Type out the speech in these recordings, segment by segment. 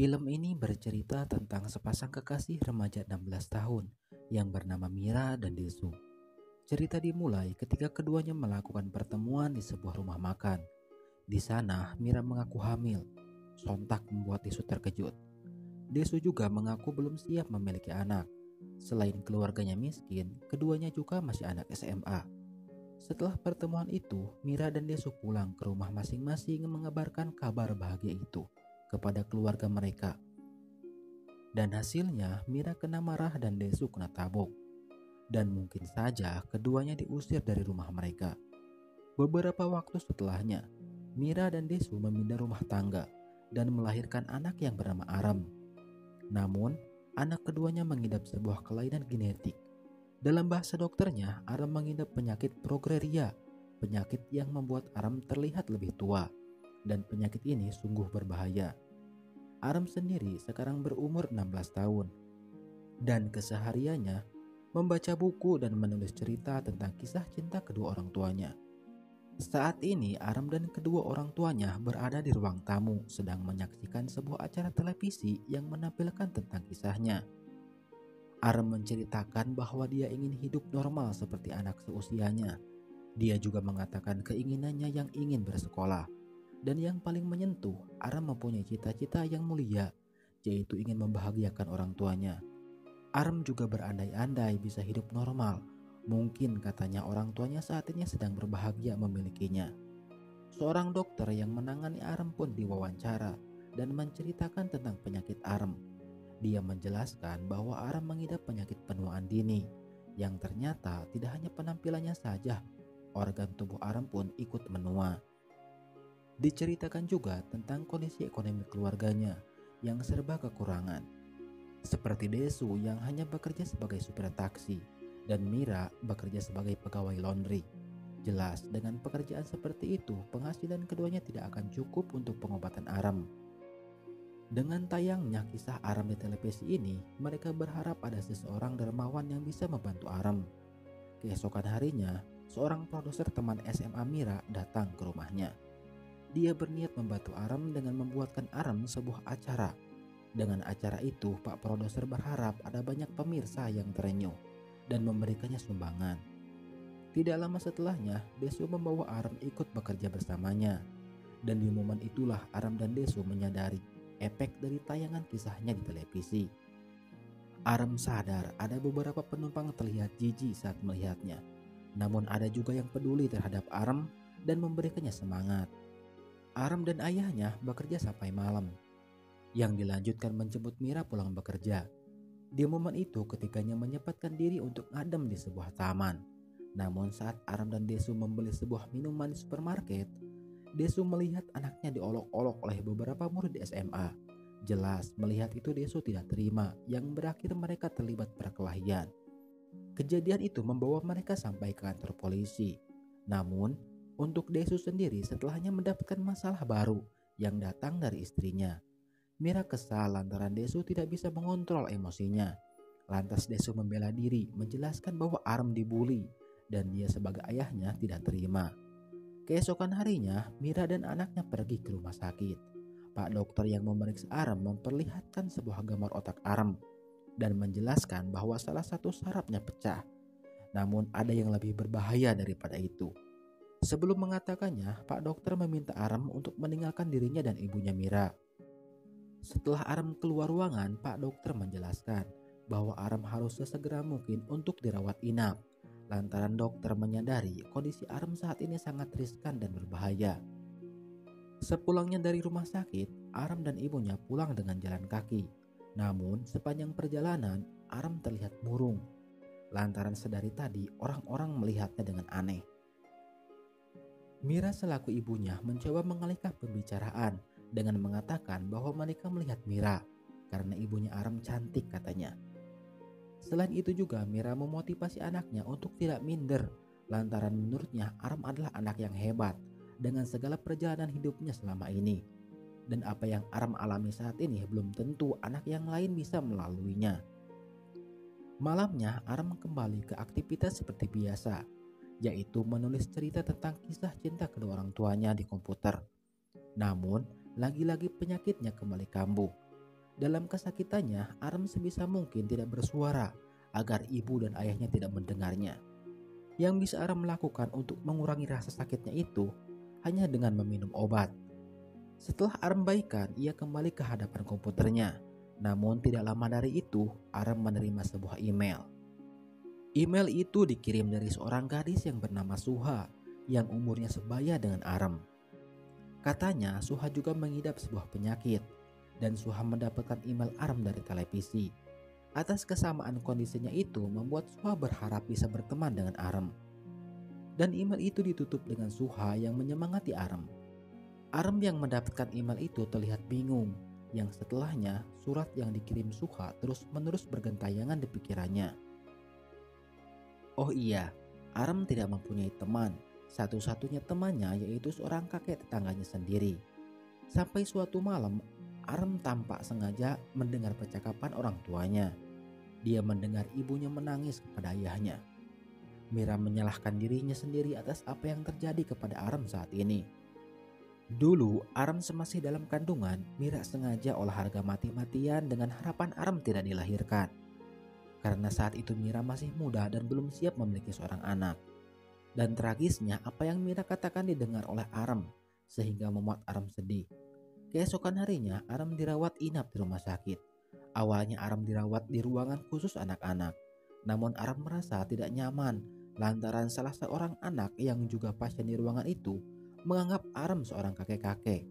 Film ini bercerita tentang sepasang kekasih remaja 16 tahun yang bernama Mira dan Desu. Cerita dimulai ketika keduanya melakukan pertemuan di sebuah rumah makan. Di sana, Mira mengaku hamil. Sontak membuat Desu terkejut. Desu juga mengaku belum siap memiliki anak. Selain keluarganya miskin, keduanya juga masih anak SMA. Setelah pertemuan itu, Mira dan Desu pulang ke rumah masing-masing mengabarkan kabar bahagia itu kepada keluarga mereka. Dan hasilnya Mira kena marah dan Desu kena tabok. Dan mungkin saja keduanya diusir dari rumah mereka. Beberapa waktu setelahnya, Mira dan Desu memindah rumah tangga dan melahirkan anak yang bernama Aram. Namun, anak keduanya mengidap sebuah kelainan genetik. Dalam bahasa dokternya, Aram mengidap penyakit progeria, penyakit yang membuat Aram terlihat lebih tua. Dan penyakit ini sungguh berbahaya. Aram sendiri sekarang berumur 16 tahun. Dan kesehariannya membaca buku dan menulis cerita tentang kisah cinta kedua orang tuanya. Saat ini Aram dan kedua orang tuanya berada di ruang tamu sedang menyaksikan sebuah acara televisi yang menampilkan tentang kisahnya. Aram menceritakan bahwa dia ingin hidup normal seperti anak seusianya. Dia juga mengatakan keinginannya yang ingin bersekolah. Dan yang paling menyentuh, Aram mempunyai cita-cita yang mulia, yaitu ingin membahagiakan orang tuanya. Aram juga berandai-andai bisa hidup normal. Mungkin katanya orang tuanya saat ini sedang berbahagia memilikinya. Seorang dokter yang menangani Aram pun diwawancara dan menceritakan tentang penyakit Aram. Dia menjelaskan bahwa Aram mengidap penyakit penuaan dini, yang ternyata tidak hanya penampilannya saja, organ tubuh Aram pun ikut menua. Diceritakan juga tentang kondisi ekonomi keluarganya yang serba kekurangan. Seperti Desu yang hanya bekerja sebagai supir taksi dan Mira bekerja sebagai pegawai laundry. Jelas dengan pekerjaan seperti itu penghasilan keduanya tidak akan cukup untuk pengobatan Aram. Dengan tayangnya kisah Aram di televisi ini, mereka berharap ada seseorang dermawan yang bisa membantu Aram. Keesokan harinya, seorang produser teman SMA Mira datang ke rumahnya. Dia berniat membantu Aram dengan membuatkan Aram sebuah acara. Dengan acara itu, Pak Produser berharap ada banyak pemirsa yang terenyuh dan memberikannya sumbangan. Tidak lama setelahnya, Desu membawa Aram ikut bekerja bersamanya. Dan di momen itulah Aram dan Desu menyadari efek dari tayangan kisahnya di televisi. Aram sadar ada beberapa penumpang terlihat jijik saat melihatnya. Namun ada juga yang peduli terhadap Aram dan memberikannya semangat. Aram dan ayahnya bekerja sampai malam, yang dilanjutkan menjemput Mira pulang bekerja. Di momen itu ketiganya menyempatkan diri untuk ngadem di sebuah taman. Namun saat Aram dan Desu membeli sebuah minuman di supermarket, Desu melihat anaknya diolok-olok oleh beberapa murid di SMA. Jelas melihat itu Desu tidak terima, yang berakhir mereka terlibat perkelahian. Kejadian itu membawa mereka sampai ke kantor polisi. Namun untuk Desu sendiri setelahnya mendapatkan masalah baru yang datang dari istrinya. Mira kesal lantaran Desu tidak bisa mengontrol emosinya. Lantas Desu membela diri menjelaskan bahwa Aram dibully dan dia sebagai ayahnya tidak terima. Keesokan harinya Mira dan anaknya pergi ke rumah sakit. Pak dokter yang memeriksa Aram memperlihatkan sebuah gambar otak Aram dan menjelaskan bahwa salah satu sarafnya pecah. Namun ada yang lebih berbahaya daripada itu. Sebelum mengatakannya, Pak dokter meminta Aram untuk meninggalkan dirinya dan ibunya Mira. Setelah Aram keluar ruangan, Pak dokter menjelaskan bahwa Aram harus sesegera mungkin untuk dirawat inap. Lantaran dokter menyadari kondisi Aram saat ini sangat riskan dan berbahaya. Sepulangnya dari rumah sakit, Aram dan ibunya pulang dengan jalan kaki. Namun sepanjang perjalanan, Aram terlihat murung. Lantaran sedari tadi orang-orang melihatnya dengan aneh. Mira selaku ibunya mencoba mengalihkan pembicaraan dengan mengatakan bahwa mereka melihat Mira karena ibunya Aram cantik katanya. Selain itu juga Mira memotivasi anaknya untuk tidak minder lantaran menurutnya Aram adalah anak yang hebat dengan segala perjalanan hidupnya selama ini. Dan apa yang Aram alami saat ini belum tentu anak yang lain bisa melaluinya. Malamnya Aram kembali ke aktivitas seperti biasa, yaitu menulis cerita tentang kisah cinta kedua orang tuanya di komputer. Namun, lagi-lagi penyakitnya kembali kambuh. Dalam kesakitannya, Aram sebisa mungkin tidak bersuara agar ibu dan ayahnya tidak mendengarnya. Yang bisa Aram lakukan untuk mengurangi rasa sakitnya itu hanya dengan meminum obat. Setelah Aram baikan, ia kembali ke hadapan komputernya. Namun tidak lama dari itu, Aram menerima sebuah email. Email itu dikirim dari seorang gadis yang bernama Suha, yang umurnya sebaya dengan Aram. Katanya Suha juga mengidap sebuah penyakit, dan Suha mendapatkan email Aram dari televisi. Atas kesamaan kondisinya itu membuat Suha berharap bisa berteman dengan Aram. Dan email itu ditutup dengan Suha yang menyemangati Aram. Aram yang mendapatkan email itu terlihat bingung, yang setelahnya surat yang dikirim Suha terus-menerus bergentayangan di pikirannya. Oh iya, Aram tidak mempunyai teman. Satu-satunya temannya yaitu seorang kakek tetangganya sendiri. Sampai suatu malam, Aram tampak sengaja mendengar percakapan orang tuanya. Dia mendengar ibunya menangis kepada ayahnya. Mira menyalahkan dirinya sendiri atas apa yang terjadi kepada Aram saat ini. Dulu, Aram semasih dalam kandungan, Mira sengaja olahraga mati-matian dengan harapan Aram tidak dilahirkan. Karena saat itu Mira masih muda dan belum siap memiliki seorang anak. Dan tragisnya apa yang Mira katakan didengar oleh Aram, sehingga membuat Aram sedih. Keesokan harinya Aram dirawat inap di rumah sakit. Awalnya Aram dirawat di ruangan khusus anak-anak. Namun Aram merasa tidak nyaman lantaran salah seorang anak yang juga pasien di ruangan itu menganggap Aram seorang kakek-kakek.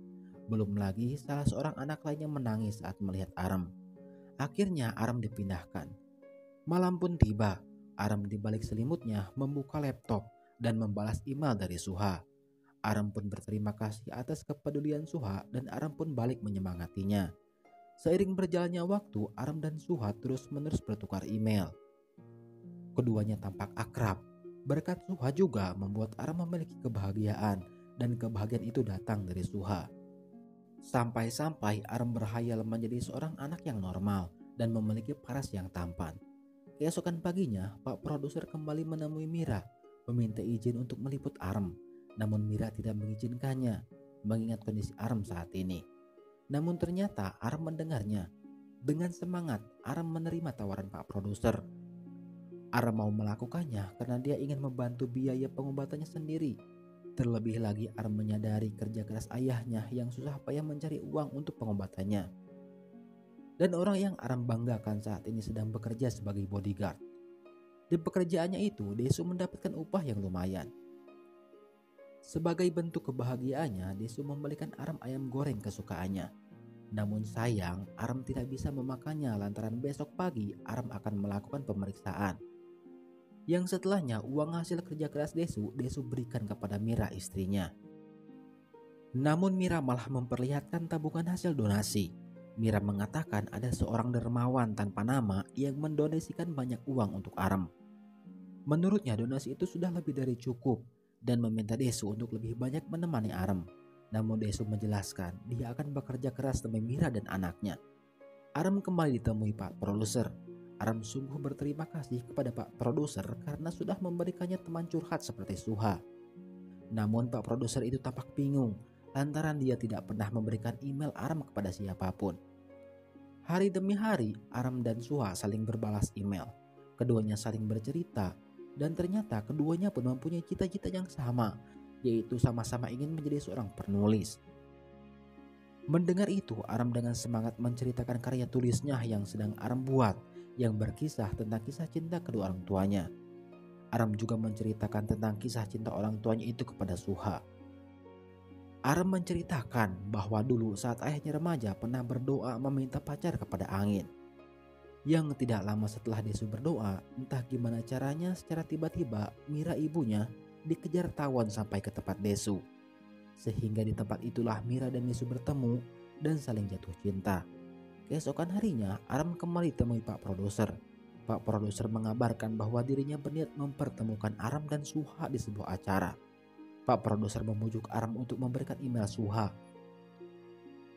Belum lagi salah seorang anak lainnya menangis saat melihat Aram. Akhirnya Aram dipindahkan. Malam pun tiba. Aram di balik selimutnya membuka laptop dan membalas email dari Suha. Aram pun berterima kasih atas kepedulian Suha dan Aram pun balik menyemangatinya. Seiring berjalannya waktu, Aram dan Suha terus-menerus bertukar email. Keduanya tampak akrab. Berkat Suha juga membuat Aram memiliki kebahagiaan, dan kebahagiaan itu datang dari Suha. Sampai-sampai Aram berhayal menjadi seorang anak yang normal dan memiliki paras yang tampan. Keesokan paginya, Pak Produser kembali menemui Mira, meminta izin untuk meliput Aram. Namun Mira tidak mengizinkannya, mengingat kondisi Aram saat ini. Namun ternyata Aram mendengarnya. Dengan semangat, Aram menerima tawaran Pak Produser. Aram mau melakukannya karena dia ingin membantu biaya pengobatannya sendiri. Terlebih lagi Aram menyadari kerja keras ayahnya yang susah payah mencari uang untuk pengobatannya. Dan orang yang Aram banggakan saat ini sedang bekerja sebagai bodyguard. Di pekerjaannya itu, Desu mendapatkan upah yang lumayan. Sebagai bentuk kebahagiaannya, Desu membelikan Aram ayam goreng kesukaannya. Namun sayang, Aram tidak bisa memakannya lantaran besok pagi Aram akan melakukan pemeriksaan. Yang setelahnya, uang hasil kerja keras Desu berikan kepada Mira istrinya. Namun Mira malah memperlihatkan tabungan hasil donasi. Mira mengatakan ada seorang dermawan tanpa nama yang mendonasikan banyak uang untuk Aram. Menurutnya donasi itu sudah lebih dari cukup dan meminta Desu untuk lebih banyak menemani Aram. Namun Desu menjelaskan dia akan bekerja keras demi Mira dan anaknya. Aram kembali ditemui Pak Produser. Aram sungguh berterima kasih kepada Pak Produser karena sudah memberikannya teman curhat seperti Suha. Namun Pak Produser itu tampak bingung lantaran dia tidak pernah memberikan email Aram kepada siapapun. Hari demi hari, Aram dan Suha saling berbalas email. Keduanya saling bercerita, dan ternyata keduanya pun mempunyai cita-cita yang sama, yaitu sama-sama ingin menjadi seorang penulis. Mendengar itu, Aram dengan semangat menceritakan karya tulisnya yang sedang Aram buat, yang berkisah tentang kisah cinta kedua orang tuanya. Aram juga menceritakan tentang kisah cinta orang tuanya itu kepada Suha. Aram menceritakan bahwa dulu saat ayahnya remaja pernah berdoa meminta pacar kepada angin. Yang tidak lama setelah Desu berdoa, entah gimana caranya secara tiba-tiba Mira ibunya dikejar tawon sampai ke tempat Desu. Sehingga di tempat itulah Mira dan Desu bertemu dan saling jatuh cinta. Keesokan harinya Aram kembali temui Pak Produser. Pak Produser mengabarkan bahwa dirinya berniat mempertemukan Aram dan Suha di sebuah acara. Pak Produser membujuk Aram untuk memberikan email Suha.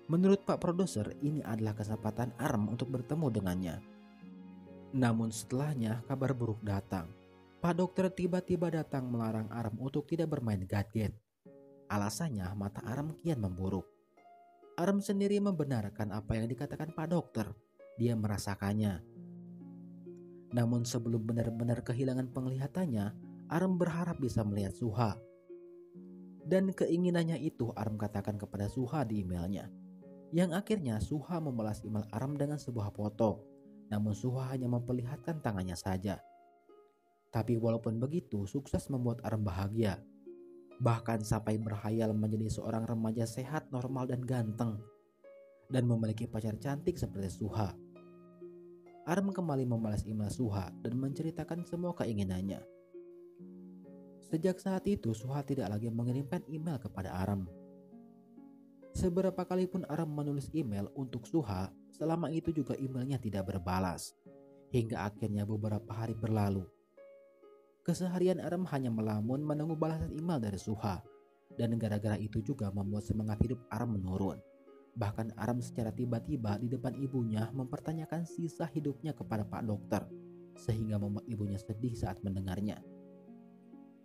Menurut Pak Produser, ini adalah kesempatan Aram untuk bertemu dengannya. Namun setelahnya kabar buruk datang. Pak Dokter tiba-tiba datang melarang Aram untuk tidak bermain gadget. Alasannya mata Aram kian memburuk. Aram sendiri membenarkan apa yang dikatakan Pak Dokter. Dia merasakannya. Namun sebelum benar-benar kehilangan penglihatannya, Aram berharap bisa melihat Suha. Dan keinginannya itu Aram katakan kepada Suha di emailnya. Yang akhirnya Suha membalas email Aram dengan sebuah foto. Namun Suha hanya memperlihatkan tangannya saja. Tapi walaupun begitu, sukses membuat Aram bahagia. Bahkan sampai berhayal menjadi seorang remaja sehat, normal, dan ganteng. Dan memiliki pacar cantik seperti Suha. Aram kembali membalas email Suha dan menceritakan semua keinginannya. Sejak saat itu Suha tidak lagi mengirimkan email kepada Aram. Seberapa kali pun Aram menulis email untuk Suha, selama itu juga emailnya tidak berbalas. Hingga akhirnya beberapa hari berlalu. Keseharian Aram hanya melamun menunggu balasan email dari Suha. Dan gara-gara itu juga membuat semangat hidup Aram menurun. Bahkan Aram secara tiba-tiba di depan ibunya mempertanyakan sisa hidupnya kepada Pak Dokter, sehingga membuat ibunya sedih saat mendengarnya.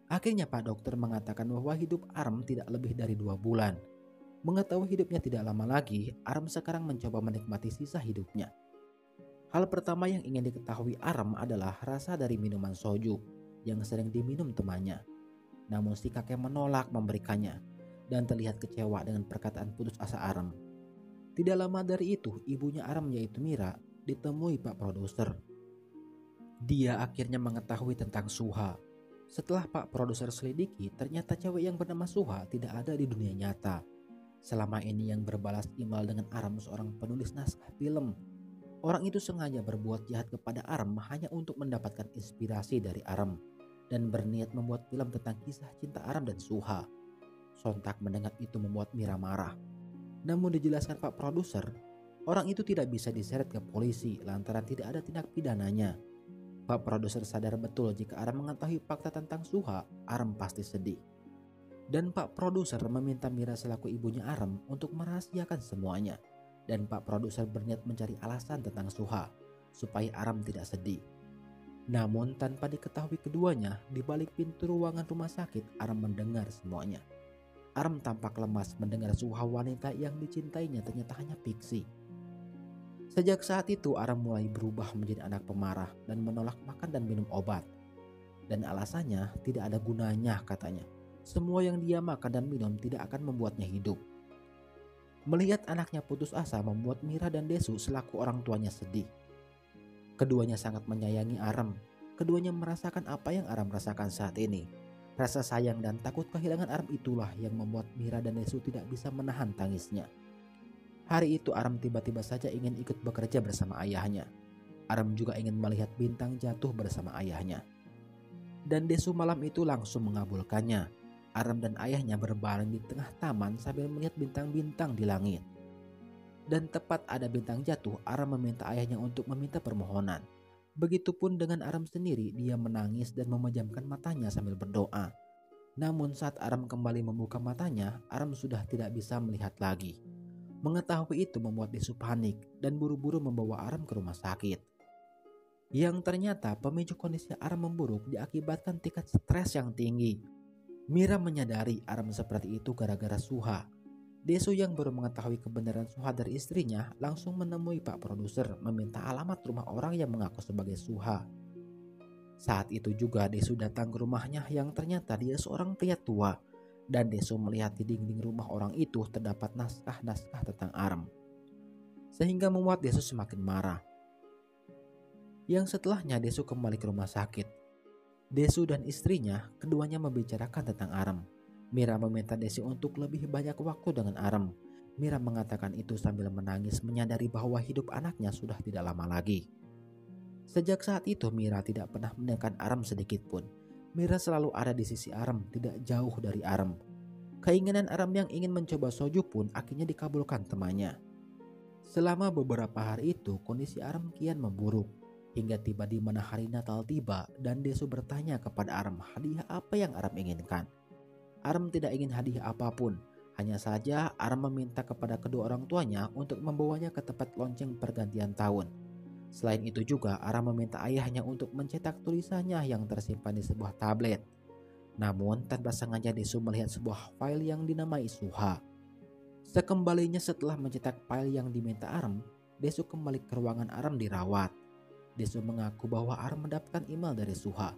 Akhirnya Pak Dokter mengatakan bahwa hidup Aram tidak lebih dari 2 bulan. Mengetahui hidupnya tidak lama lagi, Aram sekarang mencoba menikmati sisa hidupnya. Hal pertama yang ingin diketahui Aram adalah rasa dari minuman soju yang sering diminum temannya. Namun si kakek menolak memberikannya dan terlihat kecewa dengan perkataan putus asa Aram. Tidak lama dari itu, ibunya Aram yaitu Mira ditemui Pak Produser. Dia akhirnya mengetahui tentang Suha. Setelah Pak Produser selidiki, ternyata cewek yang bernama Suha tidak ada di dunia nyata. Selama ini yang berbalas email dengan Aram seorang penulis naskah film. Orang itu sengaja berbuat jahat kepada Aram hanya untuk mendapatkan inspirasi dari Aram dan berniat membuat film tentang kisah cinta Aram dan Suha. Sontak mendengar itu membuat Mira marah. Namun dijelaskan Pak Produser, orang itu tidak bisa diseret ke polisi lantaran tidak ada tindak pidananya. Pak Produser sadar betul jika Aram mengetahui fakta tentang Suha, Aram pasti sedih. Dan Pak Produser meminta Mira selaku ibunya Aram untuk merahasiakan semuanya. Dan Pak Produser berniat mencari alasan tentang Suha, supaya Aram tidak sedih. Namun tanpa diketahui keduanya, di balik pintu ruangan rumah sakit, Aram mendengar semuanya. Aram tampak lemas mendengar Suha wanita yang dicintainya ternyata hanya fiksi. Sejak saat itu Aram mulai berubah menjadi anak pemarah dan menolak makan dan minum obat. Dan alasannya tidak ada gunanya katanya. Semua yang dia makan dan minum tidak akan membuatnya hidup. Melihat anaknya putus asa membuat Mira dan Desu selaku orang tuanya sedih. Keduanya sangat menyayangi Aram. Keduanya merasakan apa yang Aram rasakan saat ini. Rasa sayang dan takut kehilangan Aram itulah yang membuat Mira dan Desu tidak bisa menahan tangisnya. Hari itu Aram tiba-tiba saja ingin ikut bekerja bersama ayahnya. Aram juga ingin melihat bintang jatuh bersama ayahnya. Dan Desu malam itu langsung mengabulkannya. Aram dan ayahnya berbaring di tengah taman sambil melihat bintang-bintang di langit. Dan tepat ada bintang jatuh, Aram meminta ayahnya untuk meminta permohonan. Begitupun dengan Aram sendiri, dia menangis dan memejamkan matanya sambil berdoa. Namun saat Aram kembali membuka matanya, Aram sudah tidak bisa melihat lagi. Mengetahui itu membuat Desu panik dan buru-buru membawa Aram ke rumah sakit. Yang ternyata pemicu kondisi Aram memburuk diakibatkan tingkat stres yang tinggi. Mira menyadari Aram seperti itu gara-gara Suha. Desu yang baru mengetahui kebenaran Suha dari istrinya langsung menemui Pak Produser meminta alamat rumah orang yang mengaku sebagai Suha. Saat itu juga Desu datang ke rumahnya yang ternyata dia seorang pria tua. Dan Desu melihat di dinding rumah orang itu terdapat naskah-naskah tentang Aram. Sehingga membuat Desu semakin marah. Yang setelahnya Desu kembali ke rumah sakit. Desu dan istrinya keduanya membicarakan tentang Aram. Mira meminta Desu untuk lebih banyak waktu dengan Aram. Mira mengatakan itu sambil menangis menyadari bahwa hidup anaknya sudah tidak lama lagi. Sejak saat itu Mira tidak pernah meninggalkan Aram sedikit pun. Mira selalu ada di sisi Aram, tidak jauh dari Aram. Keinginan Aram yang ingin mencoba soju pun akhirnya dikabulkan temannya. Selama beberapa hari itu kondisi Aram kian memburuk. Hingga tiba di mana hari Natal tiba dan Desu bertanya kepada Aram hadiah apa yang Aram inginkan. Aram tidak ingin hadiah apapun, hanya saja Aram meminta kepada kedua orang tuanya untuk membawanya ke tempat lonceng pergantian tahun. Selain itu juga Aram meminta ayahnya untuk mencetak tulisannya yang tersimpan di sebuah tablet. Namun tanpa sengaja Desu melihat sebuah file yang dinamai Suha. Sekembalinya setelah mencetak file yang diminta Arem, Desu kembali ke ruangan Arem dirawat. Desu mengaku bahwa Arem mendapatkan email dari Suha.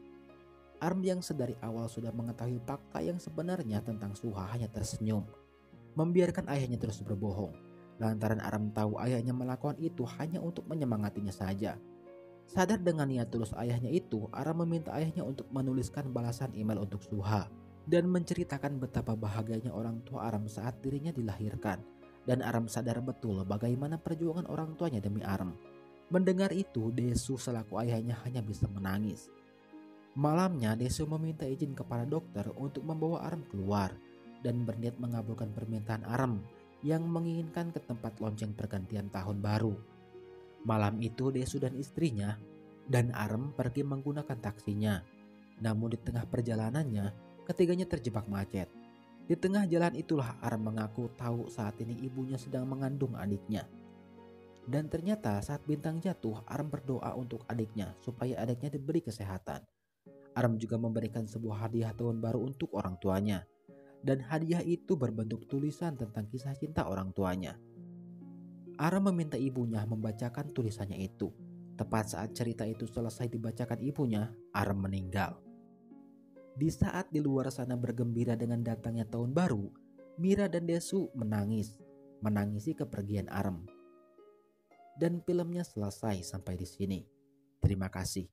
Arem yang sedari awal sudah mengetahui fakta yang sebenarnya tentang Suha hanya tersenyum, membiarkan ayahnya terus berbohong. Lantaran Arem tahu ayahnya melakukan itu hanya untuk menyemangatinya saja. Sadar dengan niat tulus ayahnya itu, Arem meminta ayahnya untuk menuliskan balasan email untuk Suha dan menceritakan betapa bahagianya orang tua Arem saat dirinya dilahirkan. Dan Arem sadar betul bagaimana perjuangan orang tuanya demi Arem. Mendengar itu, Desu selaku ayahnya hanya bisa menangis. Malamnya, Desu meminta izin kepada dokter untuk membawa Arem keluar dan berniat mengabulkan permintaan Arem yang menginginkan ke tempat lonceng pergantian tahun baru. Malam itu Desu dan istrinya dan Arem pergi menggunakan taksinya. Namun di tengah perjalanannya, ketiganya terjebak macet. Di tengah jalan itulah Arem mengaku tahu saat ini ibunya sedang mengandung adiknya. Dan ternyata saat bintang jatuh, Arem berdoa untuk adiknya supaya adiknya diberi kesehatan. Arem juga memberikan sebuah hadiah tahun baru untuk orang tuanya. Dan hadiah itu berbentuk tulisan tentang kisah cinta orang tuanya. Arem meminta ibunya membacakan tulisannya itu. Tepat saat cerita itu selesai dibacakan ibunya, Arem meninggal. Di saat di luar sana bergembira dengan datangnya tahun baru, Mira dan Desu menangisi kepergian Arem. Dan filmnya selesai sampai di sini. Terima kasih.